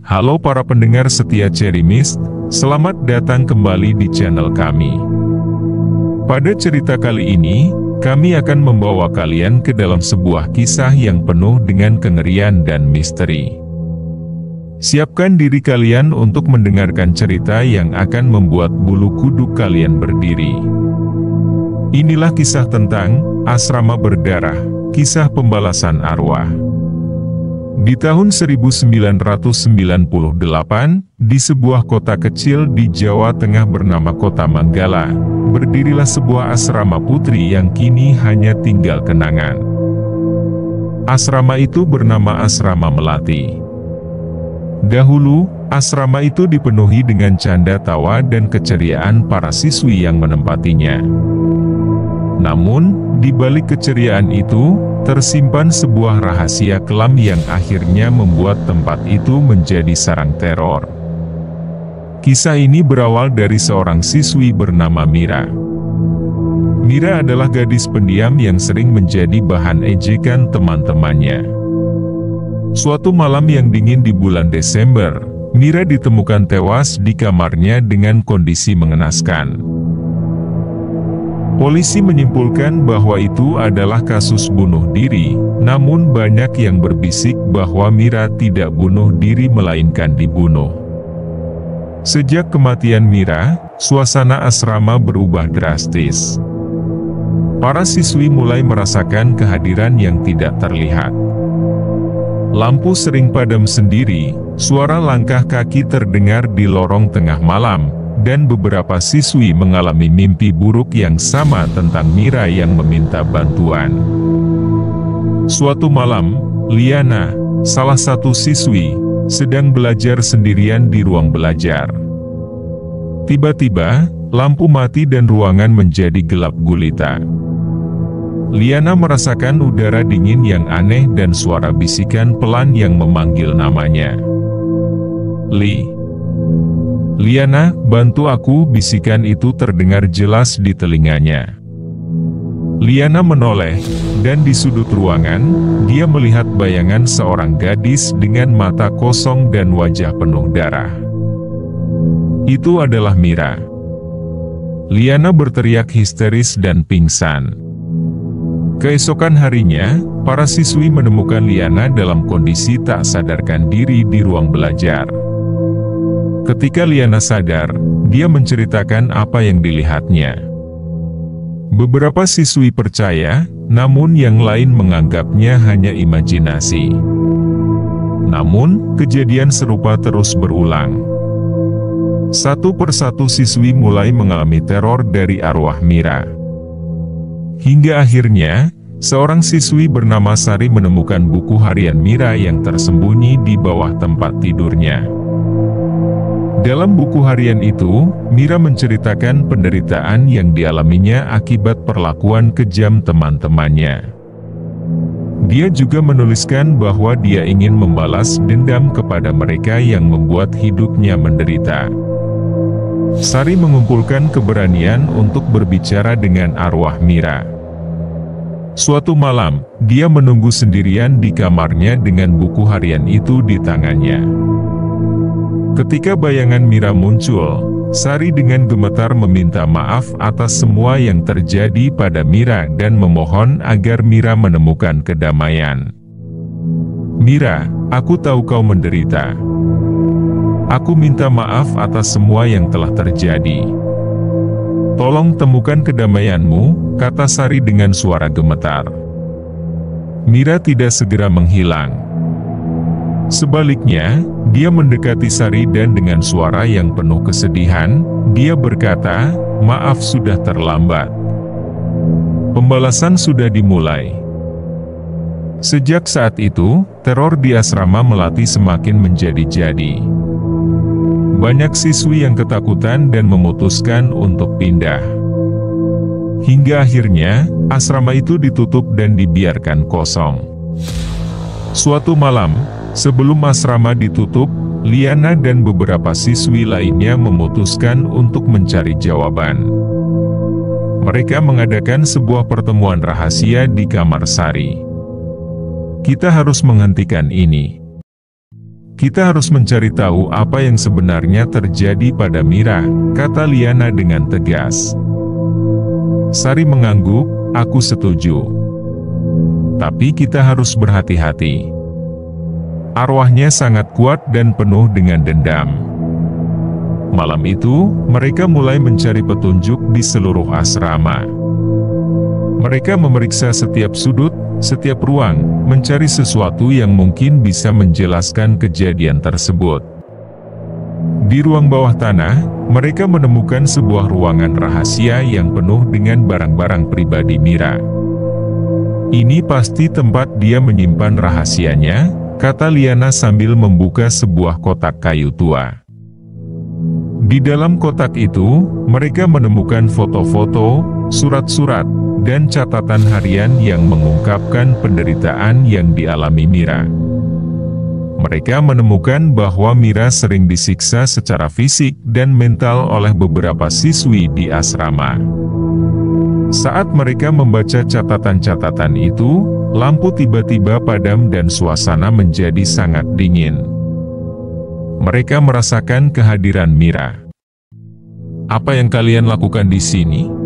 Halo para pendengar setia Cherry Mist, selamat datang kembali di channel kami. Pada cerita kali ini, kami akan membawa kalian ke dalam sebuah kisah yang penuh dengan kengerian dan misteri. Siapkan diri kalian untuk mendengarkan cerita yang akan membuat bulu kuduk kalian berdiri. Inilah kisah tentang Asrama Berdarah, kisah pembalasan arwah. Di tahun 1998, di sebuah kota kecil di Jawa Tengah bernama Kota Manggala, berdirilah sebuah asrama putri yang kini hanya tinggal kenangan. Asrama itu bernama Asrama Melati. Dahulu, asrama itu dipenuhi dengan canda tawa dan keceriaan para siswi yang menempatinya. Namun, di balik keceriaan itu, tersimpan sebuah rahasia kelam yang akhirnya membuat tempat itu menjadi sarang teror. Kisah ini berawal dari seorang siswi bernama Mira. Mira adalah gadis pendiam yang sering menjadi bahan ejekan teman-temannya. Suatu malam yang dingin di bulan Desember, Mira ditemukan tewas di kamarnya dengan kondisi mengenaskan. Polisi menyimpulkan bahwa itu adalah kasus bunuh diri, namun banyak yang berbisik bahwa Mira tidak bunuh diri melainkan dibunuh. Sejak kematian Mira, suasana asrama berubah drastis. Para siswi mulai merasakan kehadiran yang tidak terlihat. Lampu sering padam sendiri, suara langkah kaki terdengar di lorong tengah malam, dan beberapa siswi mengalami mimpi buruk yang sama tentang Mira yang meminta bantuan. Suatu malam, Liana, salah satu siswi, sedang belajar sendirian di ruang belajar. Tiba-tiba, lampu mati dan ruangan menjadi gelap gulita. Liana merasakan udara dingin yang aneh dan suara bisikan pelan yang memanggil namanya. Liana, bantu aku, bisikan itu terdengar jelas di telinganya. Liana menoleh, dan di sudut ruangan, dia melihat bayangan seorang gadis dengan mata kosong dan wajah penuh darah. Itu adalah Mira. Liana berteriak histeris dan pingsan. Keesokan harinya, para siswi menemukan Liana dalam kondisi tak sadarkan diri di ruang belajar. Ketika Liana sadar, dia menceritakan apa yang dilihatnya. Beberapa siswi percaya, namun yang lain menganggapnya hanya imajinasi. Namun, kejadian serupa terus berulang. Satu persatu siswi mulai mengalami teror dari arwah Mira. Hingga akhirnya, seorang siswi bernama Sari menemukan buku harian Mira yang tersembunyi di bawah tempat tidurnya. Dalam buku harian itu, Mira menceritakan penderitaan yang dialaminya akibat perlakuan kejam teman-temannya. Dia juga menuliskan bahwa dia ingin membalas dendam kepada mereka yang membuat hidupnya menderita. Sari mengumpulkan keberanian untuk berbicara dengan arwah Mira. Suatu malam, dia menunggu sendirian di kamarnya dengan buku harian itu di tangannya. Ketika bayangan Mira muncul, Sari dengan gemetar meminta maaf atas semua yang terjadi pada Mira dan memohon agar Mira menemukan kedamaian. Mira, aku tahu kau menderita. Aku minta maaf atas semua yang telah terjadi. Tolong temukan kedamaianmu, kata Sari dengan suara gemetar. Mira tidak segera menghilang. Sebaliknya, dia mendekati Sari dan dengan suara yang penuh kesedihan, dia berkata, "Maaf sudah terlambat. Pembalasan sudah dimulai." Sejak saat itu, teror di asrama Melati semakin menjadi-jadi. Banyak siswi yang ketakutan dan memutuskan untuk pindah. Hingga akhirnya, asrama itu ditutup dan dibiarkan kosong. Suatu malam, sebelum asrama ditutup, Liana dan beberapa siswi lainnya memutuskan untuk mencari jawaban. Mereka mengadakan sebuah pertemuan rahasia di kamar Sari. "Kita harus menghentikan ini. Kita harus mencari tahu apa yang sebenarnya terjadi pada Mira, kata Liana dengan tegas. Sari mengangguk, aku setuju. Tapi kita harus berhati-hati. Arwahnya sangat kuat dan penuh dengan dendam. Malam itu, mereka mulai mencari petunjuk di seluruh asrama. Mereka memeriksa setiap sudut, setiap ruang, mencari sesuatu yang mungkin bisa menjelaskan kejadian tersebut. Di ruang bawah tanah, mereka menemukan sebuah ruangan rahasia yang penuh dengan barang-barang pribadi Mira. Ini pasti tempat dia menyimpan rahasianya, kata Liana sambil membuka sebuah kotak kayu tua. Di dalam kotak itu, mereka menemukan foto-foto, surat-surat, dan catatan harian yang mengungkapkan penderitaan yang dialami Mira. Mereka menemukan bahwa Mira sering disiksa secara fisik dan mental oleh beberapa siswi di asrama. Saat mereka membaca catatan-catatan itu, lampu tiba-tiba padam dan suasana menjadi sangat dingin. Mereka merasakan kehadiran Mira. Apa yang kalian lakukan di sini?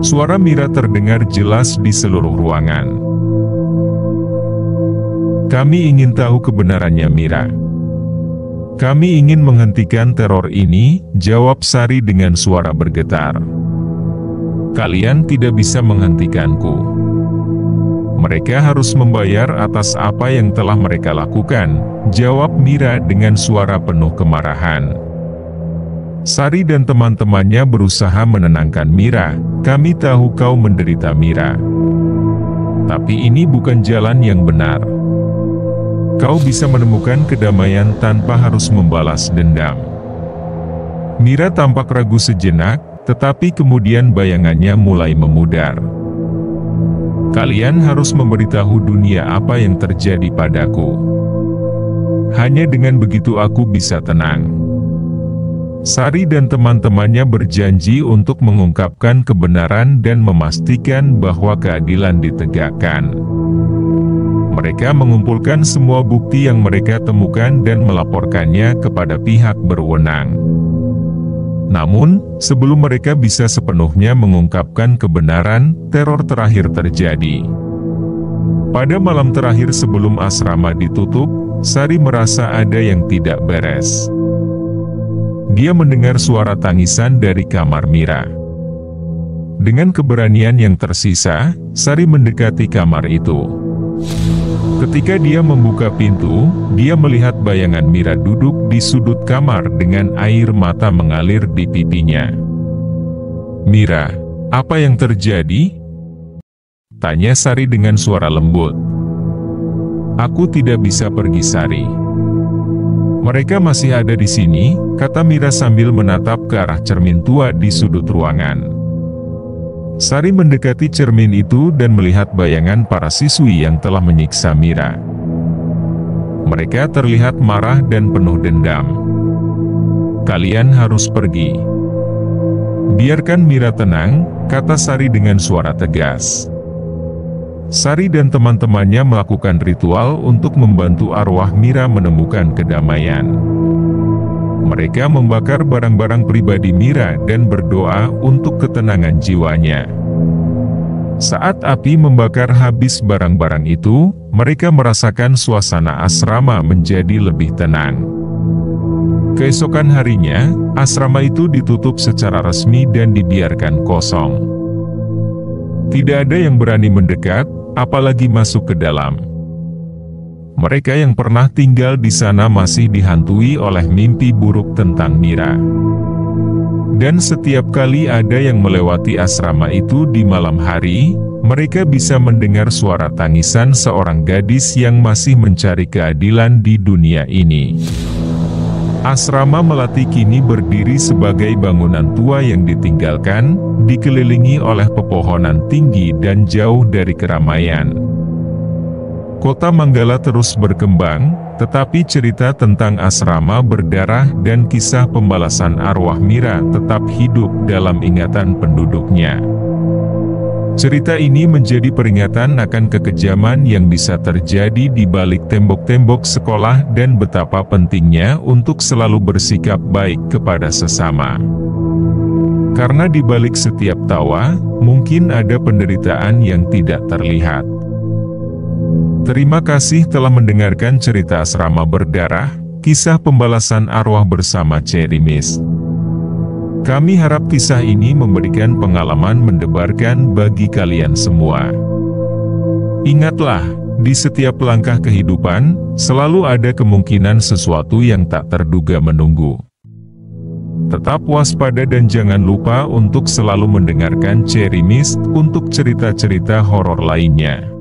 Suara Mira terdengar jelas di seluruh ruangan. Kami ingin tahu kebenarannya, Mira. Kami ingin menghentikan teror ini, jawab Sari dengan suara bergetar. Kalian tidak bisa menghentikanku. Mereka harus membayar atas apa yang telah mereka lakukan, jawab Mira dengan suara penuh kemarahan. Sari dan teman-temannya berusaha menenangkan Mira. Kami tahu kau menderita, Mira. Tapi ini bukan jalan yang benar. Kau bisa menemukan kedamaian tanpa harus membalas dendam. Mira tampak ragu sejenak, tetapi kemudian bayangannya mulai memudar. Kalian harus memberitahu dunia apa yang terjadi padaku. Hanya dengan begitu aku bisa tenang. Sari dan teman-temannya berjanji untuk mengungkapkan kebenaran dan memastikan bahwa keadilan ditegakkan. Mereka mengumpulkan semua bukti yang mereka temukan dan melaporkannya kepada pihak berwenang. Namun, sebelum mereka bisa sepenuhnya mengungkapkan kebenaran, teror terakhir terjadi. Pada malam terakhir sebelum asrama ditutup, Sari merasa ada yang tidak beres. Dia mendengar suara tangisan dari kamar Mira. Dengan keberanian yang tersisa, Sari mendekati kamar itu. Ketika dia membuka pintu, dia melihat bayangan Mira duduk di sudut kamar dengan air mata mengalir di pipinya. Mira, apa yang terjadi? Tanya Sari dengan suara lembut. Aku tidak bisa pergi, Sari. Mereka masih ada di sini, kata Mira sambil menatap ke arah cermin tua di sudut ruangan. Sari mendekati cermin itu dan melihat bayangan para siswi yang telah menyiksa Mira. Mereka terlihat marah dan penuh dendam. Kalian harus pergi. Biarkan Mira tenang, kata Sari dengan suara tegas. Sari dan teman-temannya melakukan ritual untuk membantu arwah Mira menemukan kedamaian. Mereka membakar barang-barang pribadi Mira dan berdoa untuk ketenangan jiwanya. Saat api membakar habis barang-barang itu, mereka merasakan suasana asrama menjadi lebih tenang. Keesokan harinya, asrama itu ditutup secara resmi dan dibiarkan kosong. Tidak ada yang berani mendekat, apalagi masuk ke dalam. Mereka yang pernah tinggal di sana masih dihantui oleh mimpi buruk tentang Mira. Dan setiap kali ada yang melewati asrama itu di malam hari, mereka bisa mendengar suara tangisan seorang gadis yang masih mencari keadilan di dunia ini. Asrama Melati kini berdiri sebagai bangunan tua yang ditinggalkan, dikelilingi oleh pepohonan tinggi dan jauh dari keramaian. Kota Manggala terus berkembang, tetapi cerita tentang asrama berdarah dan kisah pembalasan arwah Mira tetap hidup dalam ingatan penduduknya. Cerita ini menjadi peringatan akan kekejaman yang bisa terjadi di balik tembok-tembok sekolah dan betapa pentingnya untuk selalu bersikap baik kepada sesama. Karena di balik setiap tawa, mungkin ada penderitaan yang tidak terlihat. Terima kasih telah mendengarkan cerita Asrama Berdarah, kisah pembalasan arwah bersama Cherry Mist. Kami harap kisah ini memberikan pengalaman mendebarkan bagi kalian semua. Ingatlah, di setiap langkah kehidupan, selalu ada kemungkinan sesuatu yang tak terduga menunggu. Tetap waspada dan jangan lupa untuk selalu mendengarkan Cherry Mist untuk cerita-cerita horor lainnya.